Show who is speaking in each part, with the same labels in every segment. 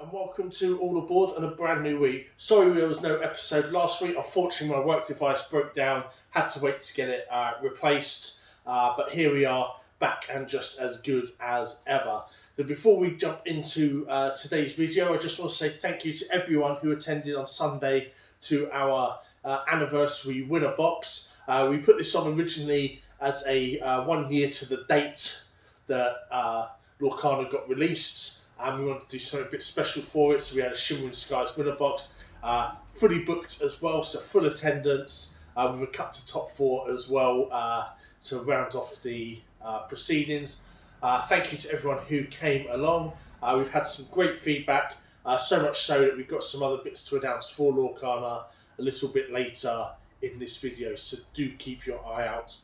Speaker 1: and welcome to All Aboard and a brand new week. Sorry there was no episode last week. Unfortunately, my work device broke down. Had to wait to get it replaced. But here we are, back and just as good as ever. So before we jump into today's video, I just want to say thank you to everyone who attended on Sunday to our anniversary winner box. We put this on originally as a 1 year to the date that Lorcana got released. And we wanted to do something a bit special for it, so we had a Shimmering Skies winner box, fully booked as well, so full attendance, with a cut to top four as well to round off the proceedings. Thank you to everyone who came along. We've had some great feedback, so much so that we've got some other bits to announce for Lorcana a little bit later in this video, so do keep your eye out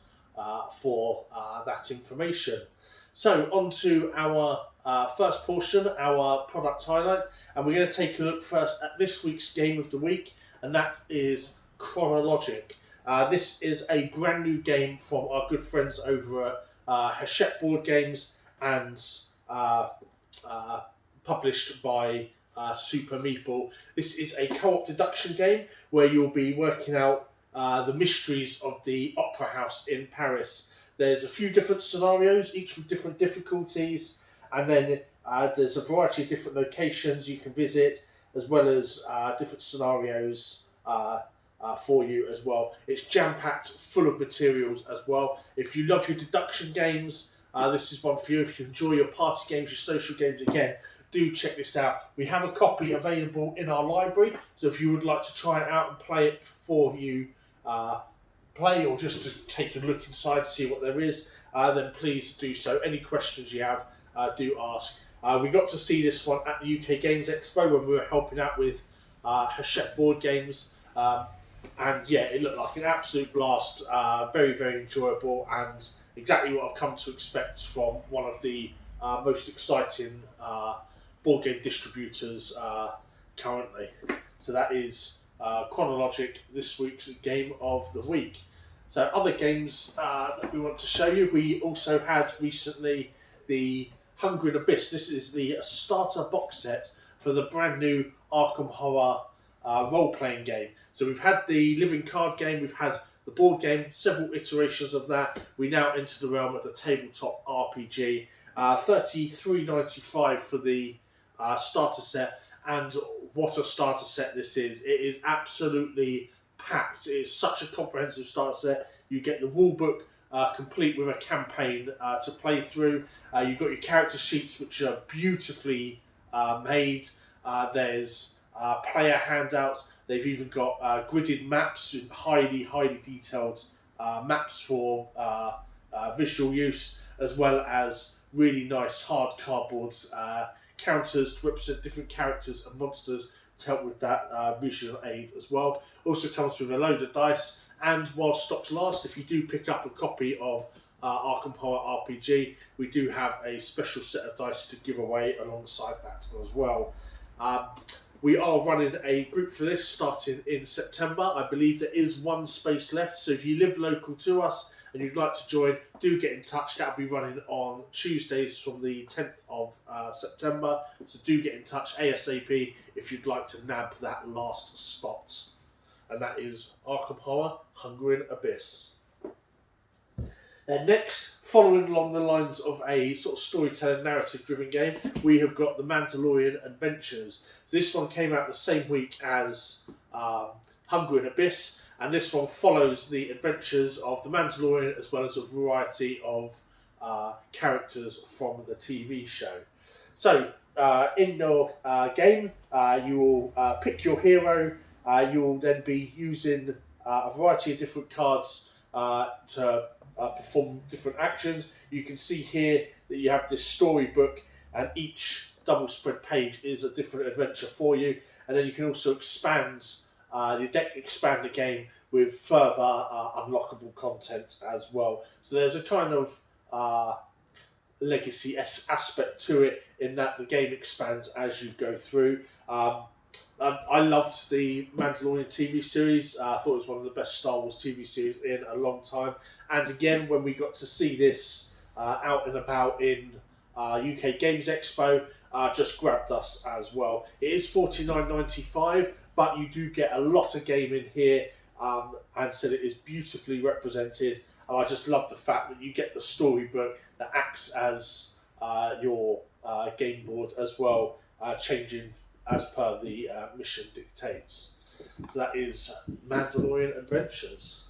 Speaker 1: for that information. So on to our first portion, our product highlight, and we're going to take a look first at this week's game of the week, and that is Kronologic. This is a brand new game from our good friends over at Hachette Board Games and published by Super Meeple. This is a co-op deduction game where you'll be working out the mysteries of the Opera House in Paris. There's a few different scenarios, each with different difficulties, and then there's a variety of different locations you can visit, as well as different scenarios for you as well. It's jam-packed, full of materials as well. If you love your deduction games, this is one for you. If you enjoy your party games, your social games, again, do check this out. We have a copy available in our library, so if you would like to try it out and play it before you play, or just to take a look inside to see what there is, then please do so. Any questions you have, do ask. We got to see this one at the UK Games Expo when we were helping out with Hachette Board Games, and yeah, it looked like an absolute blast, very, very enjoyable, and exactly what I've come to expect from one of the most exciting board game distributors currently. So that is Kronologic, this week's game of the week. So other games that we want to show you, we also had recently the Hungry Abyss. This is the starter box set for the brand new Arkham Horror role-playing game. So we've had the living card game, we've had the board game, several iterations of that. We now enter the realm of the tabletop RPG. $33.95 for the starter set, and what a starter set this is. It is absolutely packed. It is such a comprehensive starter set. You get the rule book complete with a campaign to play through. You've got your character sheets, which are beautifully made. There's player handouts. They've even got gridded maps, highly detailed maps for visual use, as well as really nice hard cardboards, counters to represent different characters and monsters to help with that visual aid as well. Also comes with a load of dice, and while stocks last, if you do pick up a copy of Arkham Horror RPG, we do have a special set of dice to give away alongside that as well. We are running a group for this starting in September. I believe there is one space left, so if you live local to us and you'd like to join, do get in touch. That'll be running on Tuesdays from the 10th of September. So do get in touch ASAP if you'd like to nab that last spot. And that is Arkham Horror Hungry Abyss. And next, following along the lines of a sort of storytelling, narrative-driven game, we have got The Mandalorian Adventures. So this one came out the same week as Hungry Abyss, and this one follows the adventures of the Mandalorian as well as a variety of characters from the TV show. So, in your game, you will pick your hero. You will then be using a variety of different cards to perform different actions. You can see here that you have this storybook, and each double spread page is a different adventure for you. And then you can also expand the game with further unlockable content as well. So there's a kind of legacy aspect to it, in that the game expands as you go through. I loved the Mandalorian TV series. I thought it was one of the best Star Wars TV series in a long time. And again, when we got to see this out and about in UK Games Expo, just grabbed us as well. It is $49.95, but you do get a lot of gaming here, and so it is beautifully represented. And I just love the fact that you get the storybook that acts as your game board as well, changing as per the mission dictates. So that is Mandalorian Adventures.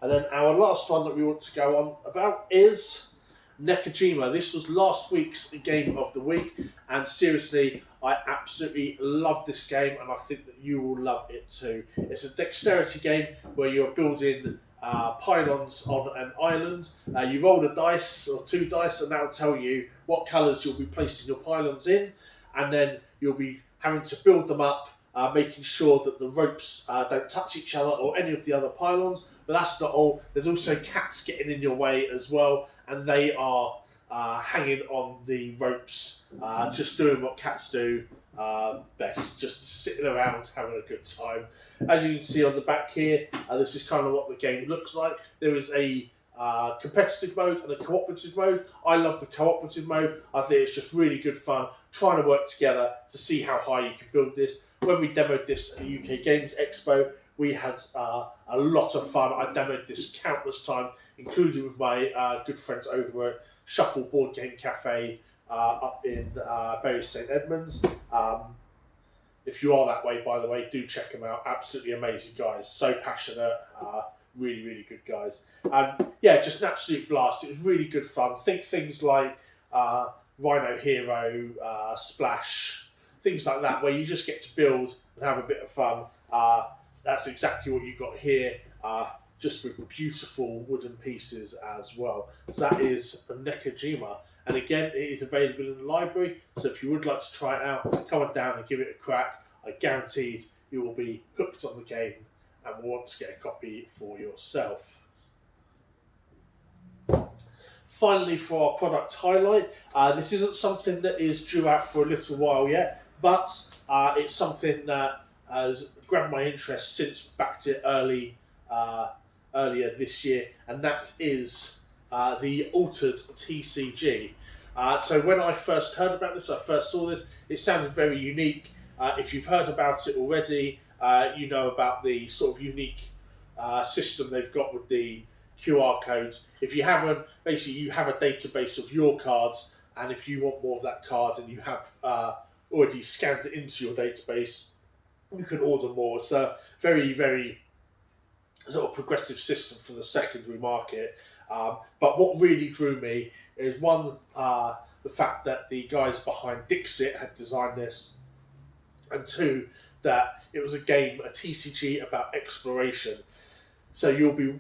Speaker 1: And then our last one that we want to go on about is Nekojima. This was last week's game of the week, and seriously, I absolutely love this game, and I think that you will love it too. It's a dexterity game where you're building pylons on an island. You roll a dice or 2 dice, and that will tell you what colours you'll be placing your pylons in, and then you'll be having to build them up, making sure that the ropes don't touch each other or any of the other pylons. But that's not all. There's also cats getting in your way as well, and they are hanging on the ropes, just doing what cats do best, just sitting around having a good time. As you can see on the back here, this is kind of what the game looks like. There is a competitive mode and a cooperative mode. I love the cooperative mode. I think it's just really good fun trying to work together to see how high you can build this. When we demoed this at the UK Games Expo, we had a lot of fun. I demoed this countless times, including with my good friends over at Shuffle Board Game Cafe up in Bury St Edmunds. If you are that way, by the way, do check them out. Absolutely amazing guys. So passionate. Really, really good guys. And yeah, just an absolute blast. It was really good fun. Think things like Rhino Hero, Splash, things like that, where you just get to build and have a bit of fun. That's exactly what you got here, just with beautiful wooden pieces as well. So that is Nekojima. And again, it is available in the library. So if you would like to try it out, come on down and give it a crack. I guarantee you will be hooked on the game and will want to get a copy for yourself. Finally, for our product highlight, this isn't something that is due out for a little while yet, but it's something that has grabbed my interest since backed it earlier this year, and that is the altered TCG. So when I first heard about this, I first saw this, it sounded very unique. If you've heard about it already, you know about the sort of unique system they've got with the QR codes. If you haven't, basically you have a database of your cards, and if you want more of that card and you have already scanned it into your database, you can order more. It's a very, very sort of progressive system for the secondary market. But what really drew me is one, the fact that the guys behind Dixit had designed this, and two, that it was a game, a TCG about exploration. So you'll be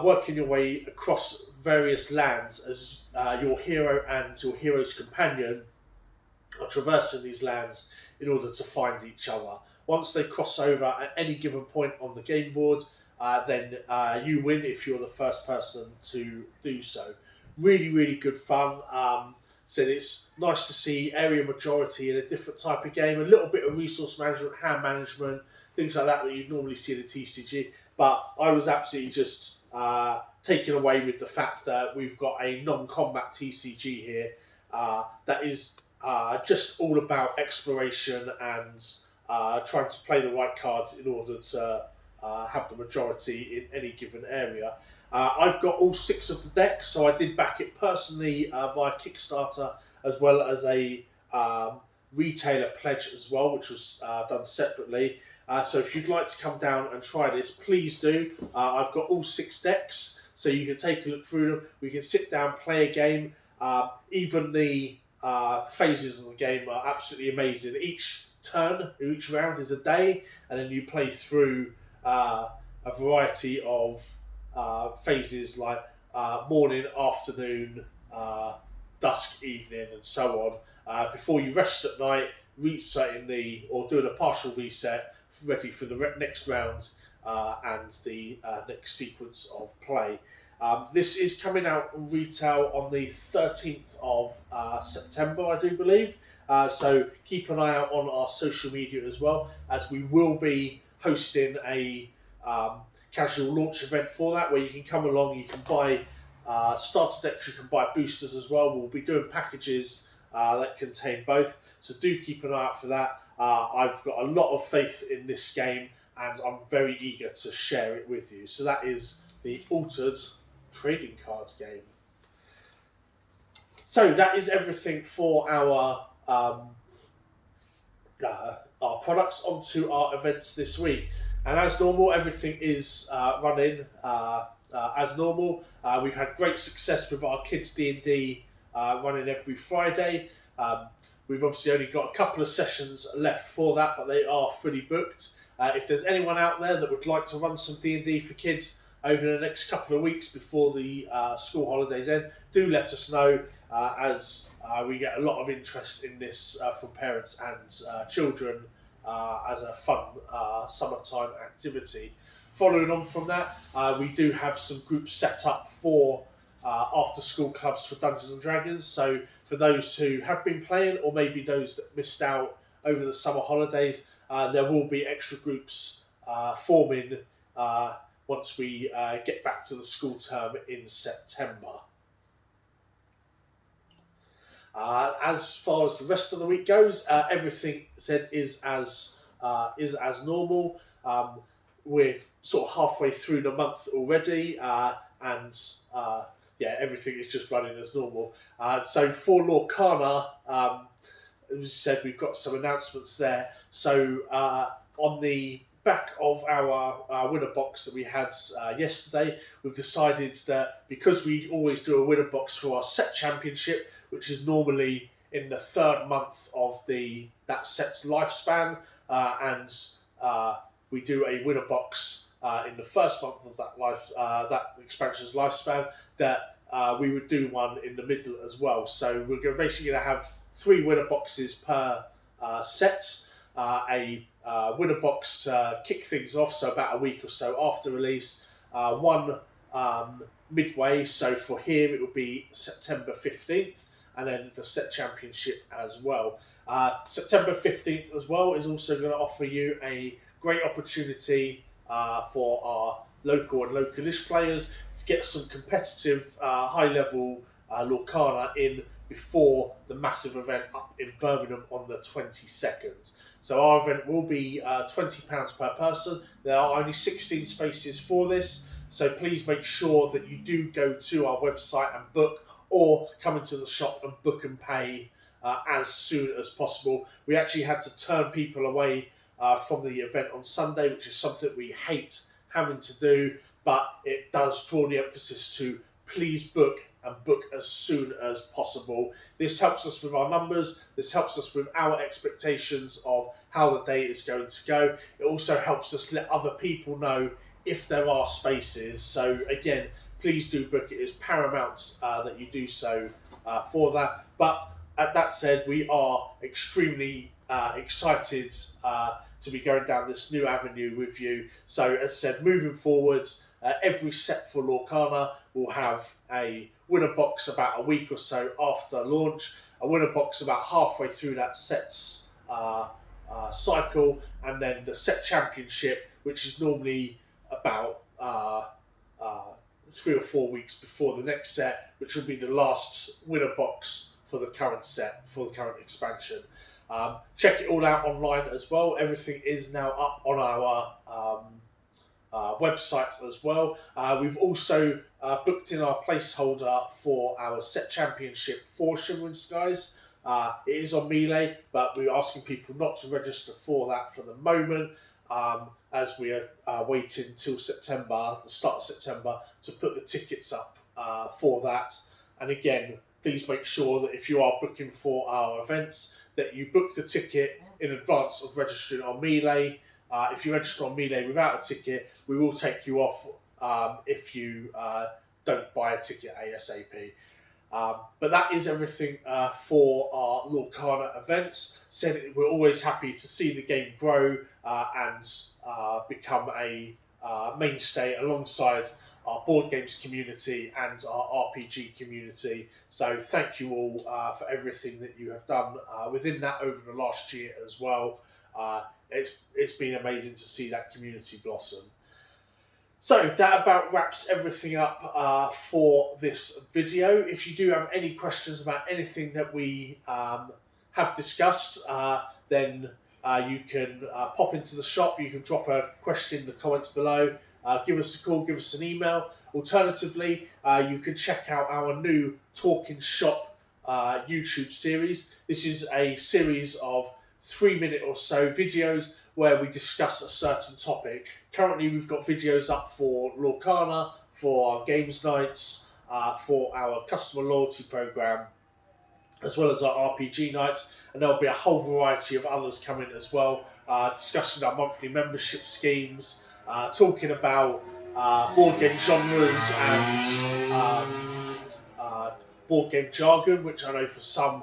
Speaker 1: working your way across various lands as your hero and your hero's companion are traversing these lands in order to find each other. Once they cross over at any given point on the game board, then you win if you're the first person to do so. Really, really good fun. So it's nice to see area majority in a different type of game, a little bit of resource management, hand management, things like that you'd normally see in a TCG. But I was absolutely just taken away with the fact that we've got a non-combat TCG here that is just all about exploration and trying to play the right cards in order to have the majority in any given area. I've got all 6 of the decks, so I did back it personally via Kickstarter, as well as a retailer pledge as well, which was done separately. So if you'd like to come down and try this, please do. I've got all 6 decks, so you can take a look through them. We can sit down, play a game. Even the phases of the game are absolutely amazing. Each turn, each round is a day, and then you play through a variety of phases like morning, afternoon, dusk, evening, and so on. Before you rest at night, resetting or doing a partial reset, ready for the next round and the next sequence of play. This is coming out on retail on the 13th of September, I do believe. So keep an eye out on our social media as well, as we will be hosting a casual launch event for that, where you can come along, you can buy starter decks, you can buy boosters as well. We'll be doing packages that contain both, so do keep an eye out for that. I've got a lot of faith in this game, and I'm very eager to share it with you. So that is the Altered Trading Card game. So that is everything for our products. Onto our events this week, and as normal, everything is running as normal. We've had great success with our kids D&D running every Friday. We've obviously only got a couple of sessions left for that, but they are fully booked. If there's anyone out there that would like to run some D&D for kids over the next couple of weeks before the school holidays end, do let us know, as we get a lot of interest in this from parents and children as a fun summertime activity. Following on from that, we do have some groups set up for after school clubs for Dungeons and Dragons. So for those who have been playing, or maybe those that missed out over the summer holidays, there will be extra groups forming once we get back to the school term in September. As far as the rest of the week goes, everything said is as normal. We're sort of halfway through the month already, and everything is just running as normal. So for Lorcana, as we said, we've got some announcements there. So on the back of our winner box that we had yesterday, we've decided that because we always do a winner box for our set championship, which is normally in the third month of that set's lifespan, and we do a winner box in the first month of that expansion's lifespan, that we would do one in the middle as well. So we're basically going to have 3 winner boxes per set. A winner box to kick things off, so about a week or so after release. One midway, so for him it will be September 15th, and then the set championship as well. September 15th as well is also going to offer you a great opportunity for our local and localish players to get some competitive high-level Lorcana in before the massive event up in Birmingham on the 22nd. So our event will be £20 per person. There are only 16 spaces for this, so please make sure that you do go to our website and book, or come into the shop and book and pay as soon as possible. We actually had to turn people away from the event on Sunday, which is something we hate having to do, but it does draw the emphasis to please book, and book as soon as possible. This helps us with our numbers, this helps us with our expectations of how the day is going to go. It also helps us let other people know if there are spaces. So again, please do book. It is paramount that you do so for that. But that said, we are extremely excited to be going down this new avenue with you. So as said, moving forwards, every set for Lorcana will have a winner box about a week or so after launch, a winner box about halfway through that set's cycle, and then the set championship, which is normally about 3 or 4 weeks before the next set, which will be the last winner box for the current set, for the current expansion. Check it all out online as well. Everything is now up on our website as well. We've also booked in our placeholder for our set championship for Shimmering Skies. It is on Melee, but we're asking people not to register for that for the moment, as we are waiting till September, the start of September, to put the tickets up for that. And again, please make sure that if you are booking for our events, that you book the ticket in advance of registering on Melee. If you register on Melee without a ticket, we will take you off if you don't buy a ticket ASAP. But that is everything for our Lorcana events. Said we're always happy to see the game grow and become a mainstay alongside our board games community and our RPG community. So thank you all for everything that you have done within that over the last year as well. It's been amazing to see that community blossom. So that about wraps everything up for this video. If you do have any questions about anything that we have discussed, then you can pop into the shop. You can drop a question in the comments below. Give us a call, give us an email. Alternatively, you can check out our new Talking Shop YouTube series. This is a series of 3-minute or so videos where we discuss a certain topic. Currently, we've got videos up for Lorcana, for our games nights, for our customer loyalty program, as well as our RPG nights, and there'll be a whole variety of others coming as well, discussing our monthly membership schemes, talking about board game genres and board game jargon, which I know for some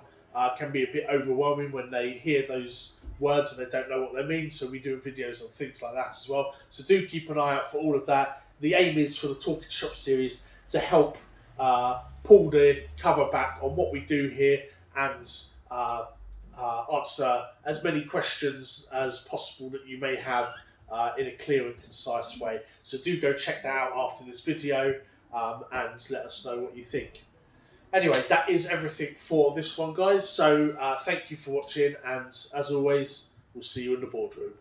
Speaker 1: can be a bit overwhelming when they hear those words and they don't know what they mean. So we do videos on things like that as well. So do keep an eye out for all of that. The aim is for the Talking Shop series to help pull the cover back on what we do here and answer as many questions as possible that you may have in a clear and concise way. So do go check that out after this video and let us know what you think. Anyway, that is everything for this one, guys. So thank you for watching, and as always, we'll see you in the boardroom.